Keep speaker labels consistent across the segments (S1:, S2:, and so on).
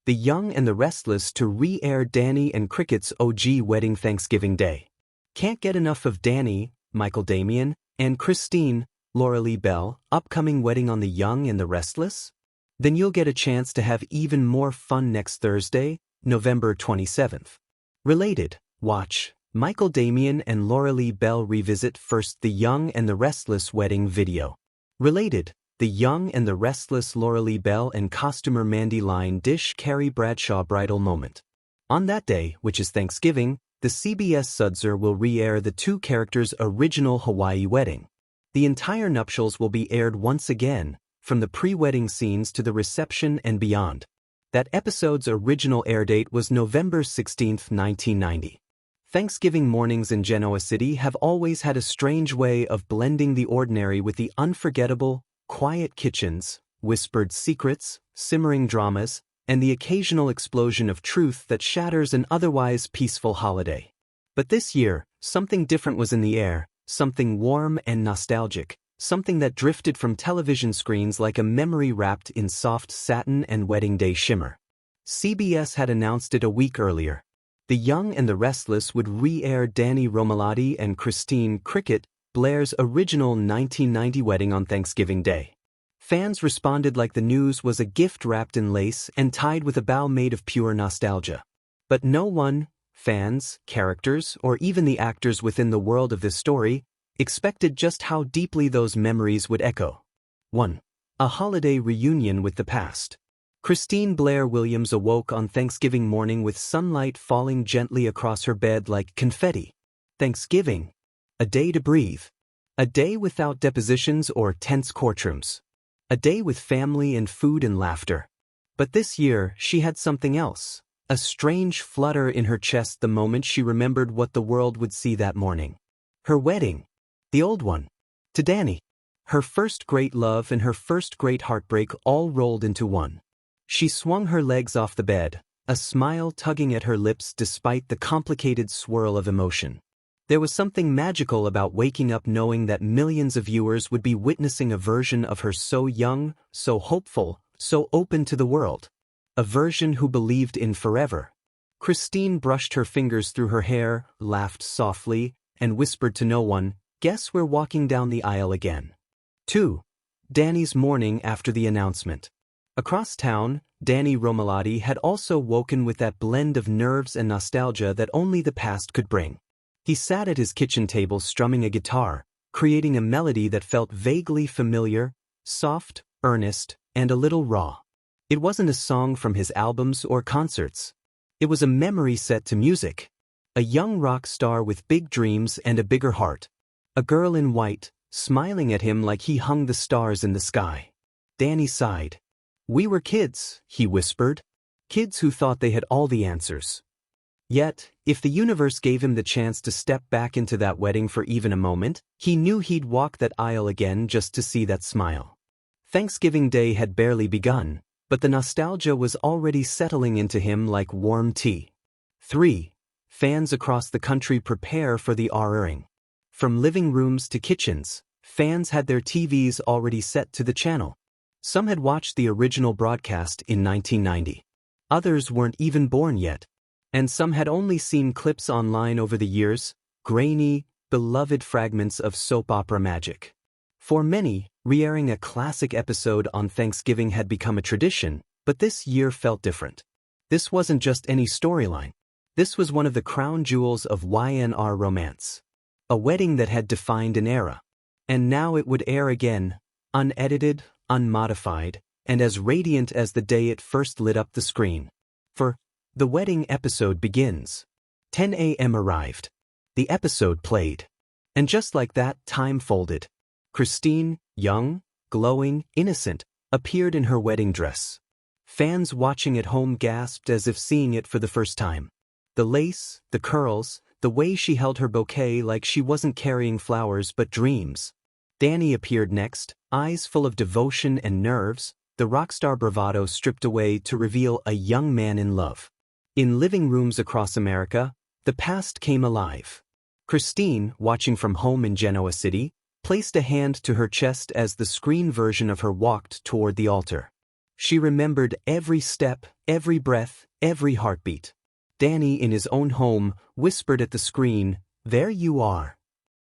S1: The Young and the Restless to re-air Danny and Cricket's OG wedding Thanksgiving Day. Can't get enough of Danny, Michael Damian, and Christine, Laura Lee Bell, upcoming wedding on The Young and the Restless? Then you'll get a chance to have even more fun next Thursday, November 27th. Related, watch Michael Damian and Laura Lee Bell revisit first The Young and the Restless wedding video. Related, The Young and the Restless Laura Lee Bell and costumer Mandy Line dish Carrie Bradshaw bridal moment. On that day, which is Thanksgiving, the CBS Sudzer will re-air the two characters' original Hawaii wedding. The entire nuptials will be aired once again, from the pre-wedding scenes to the reception and beyond. That episode's original airdate was November 16, 1990. Thanksgiving mornings in Genoa City have always had a strange way of blending the ordinary with the unforgettable, quiet kitchens, whispered secrets, simmering dramas, and the occasional explosion of truth that shatters an otherwise peaceful holiday. But this year, something different was in the air, something warm and nostalgic, something that drifted from television screens like a memory wrapped in soft satin and wedding day shimmer. CBS had announced it a week earlier. The Young and the Restless would re-air Danny Romalotti and Christine Cricket Blair's original 1990 wedding on Thanksgiving Day. Fans responded like the news was a gift wrapped in lace and tied with a bow made of pure nostalgia. But no one, fans, characters, or even the actors within the world of this story, expected just how deeply those memories would echo. 1. A holiday reunion with the past. Christine Blair Williams awoke on Thanksgiving morning with sunlight falling gently across her bed like confetti. Thanksgiving. A day to breathe. A day without depositions or tense courtrooms. A day with family and food and laughter. But this year, she had something else. A strange flutter in her chest the moment she remembered what the world would see that morning. Her wedding. The old one. To Danny. Her first great love and her first great heartbreak all rolled into one. She swung her legs off the bed, a smile tugging at her lips despite the complicated swirl of emotion. There was something magical about waking up knowing that millions of viewers would be witnessing a version of her so young, so hopeful, so open to the world. A version who believed in forever. Christine brushed her fingers through her hair, laughed softly, and whispered to no one, "Guess we're walking down the aisle again." 2. Danny's morning after the announcement. Across town, Danny Romalotti had also woken with that blend of nerves and nostalgia that only the past could bring. He sat at his kitchen table strumming a guitar, creating a melody that felt vaguely familiar, soft, earnest, and a little raw. It wasn't a song from his albums or concerts. It was a memory set to music. A young rock star with big dreams and a bigger heart. A girl in white, smiling at him like he hung the stars in the sky. Danny sighed. "We were kids," he whispered. Kids who thought they had all the answers. Yet, if the universe gave him the chance to step back into that wedding for even a moment, he knew he'd walk that aisle again just to see that smile. Thanksgiving Day had barely begun, but the nostalgia was already settling into him like warm tea. 3. Fans across the country prepare for the R-ing. From living rooms to kitchens, fans had their TVs already set to the channel. Some had watched the original broadcast in 1990. Others weren't even born yet. And some had only seen clips online over the years, grainy, beloved fragments of soap opera magic. For many, re-airing a classic episode on Thanksgiving had become a tradition, but this year felt different. This wasn't just any storyline. This was one of the crown jewels of YNR romance. A wedding that had defined an era. And now it would air again, unedited, unmodified, and as radiant as the day it first lit up the screen. For the wedding episode begins. 10 a.m. arrived. The episode played. And just like that, time folded. Christine, young, glowing, innocent, appeared in her wedding dress. Fans watching at home gasped as if seeing it for the first time. The lace, the curls, the way she held her bouquet like she wasn't carrying flowers but dreams. Danny appeared next, eyes full of devotion and nerves, the rockstar bravado stripped away to reveal a young man in love. In living rooms across America, the past came alive. Christine, watching from home in Genoa City, placed a hand to her chest as the screen version of her walked toward the altar. She remembered every step, every breath, every heartbeat. Danny in his own home whispered at the screen, "There you are."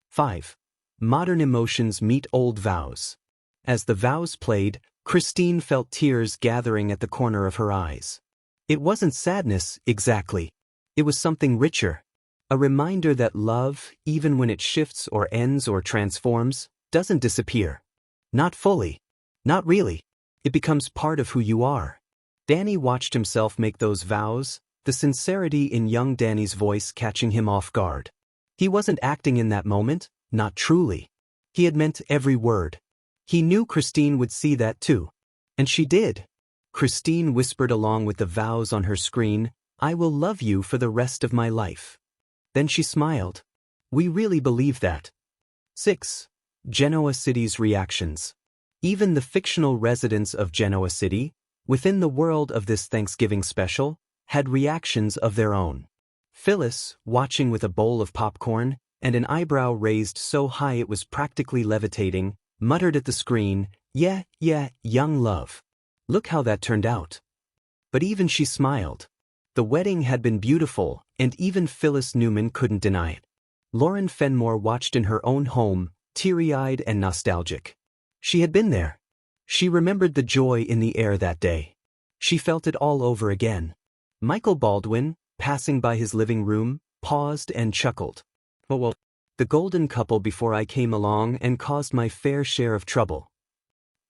S1: 5. Modern emotions meet old vows. As the vows played, Christine felt tears gathering at the corner of her eyes. It wasn't sadness, exactly. It was something richer. A reminder that love, even when it shifts or ends or transforms, doesn't disappear. Not fully. Not really. It becomes part of who you are. Danny watched himself make those vows, the sincerity in young Danny's voice catching him off guard. He wasn't acting in that moment, not truly. He had meant every word. He knew Christine would see that too. And she did. Christine whispered along with the vows on her screen, "I will love you for the rest of my life." Then she smiled. We really believe that. 6. Genoa City's reactions. Even the fictional residents of Genoa City, within the world of this Thanksgiving special, had reactions of their own. Phyllis, watching with a bowl of popcorn, and an eyebrow raised so high it was practically levitating, muttered at the screen, yeah, young love. Look how that turned out." But even she smiled. The wedding had been beautiful, and even Phyllis Newman couldn't deny it. Lauren Fenmore watched in her own home, teary-eyed and nostalgic. She had been there. She remembered the joy in the air that day. She felt it all over again. Michael Baldwin, passing by his living room, paused and chuckled. Well, the golden couple before I came along and caused my fair share of trouble."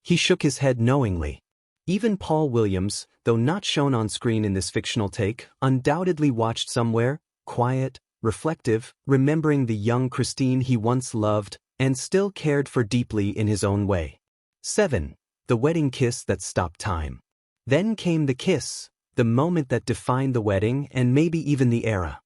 S1: He shook his head knowingly. Even Paul Williams, though not shown on screen in this fictional take, undoubtedly watched somewhere, quiet, reflective, remembering the young Christine he once loved and still cared for deeply in his own way. 7. The wedding kiss that stopped time. Then came the kiss, the moment that defined the wedding and maybe even the era.